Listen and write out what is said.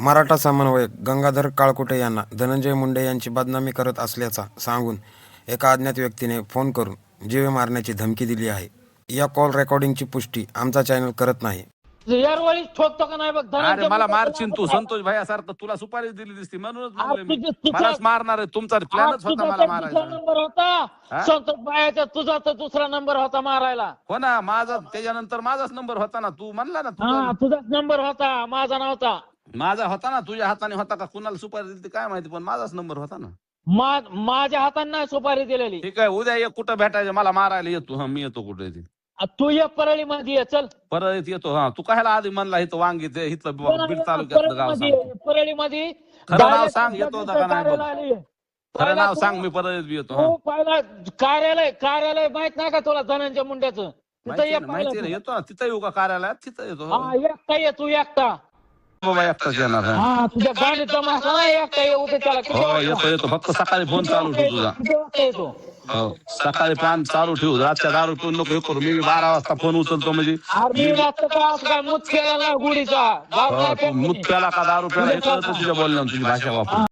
मराठा समन्वयक गंगाधर काळकुटे यांना धनंजय मुंडे यांची बदनामी करत असल्याचा सांगून एका अज्ञात व्यक्तीने फोन करून जीवे मारण्याची धमकी दिली आहे. या कॉल रेकॉर्डिंगची पुष्टी आमचा चॅनल करत नाही. यारवाळी ठोकतो का नाही बघ. अरे मला मारशील तू संतोष भाई सारखं तुला सुपारी दिली दिसती म्हणूनच म्हणले मी. मलाच मारणार आहे. तुमचा प्लॅनच होता मला मारायचा. नंबर होता संतोष भाईचा, तुझा तर दुसरा नंबर होता मारायला. हो ना, माझा त्याच्यानंतर माझाच नंबर होता ना. तू म्हणला ना तुझाच नंबर होता, माझा नव्हता. माझा होता ना. तुझ्या हाताने होता का कुणाला सुपारी दिली काय माहिती, पण माझाच नंबर होता ना. माझ्या हाताने नाही सुपारी दिलेली. ठीक आहे, उद्या ये. कुठं भेटायचं मला मारायला येतो. मी येतो कुठे ते. तू ये परळी मध्ये ये, चल. परत येतो. हा, तू कायला आधी म्हणला इथं वांगी ते इथलं बीड तालुक्यातलं गाव सांग. परळी मध्ये खरं नाव सांग, येतो का नाही. खरं नाव सांग, मी परत येतो. पहिला कार्यालय माहित नाही का तुला धनंजय मुंड्याचं? तिथं ये. माहिती नाही, येतो ना. तिथं येऊ का कार्यालयात? तिथं येतो. एकटा ये, तू एकटा. बाबा एकटाच येणार. तुझ्या गाडीत जमा एकटा ये उद्या त्याला. हो येतो. फक्त सकाळी फोन चालू ठेव तुझा. येतो. हो, सकाळी पान चालू ठेवू. रातच्या दारू पिऊन नको हे करू. मी 12 वाजता फोन उचलतो म्हणजे. काय मुत केला गुढीचा मूत प्याला का दारू प्याला हे कळतं तुझ्या बोलण्यावर, तुझी भाषा वापर.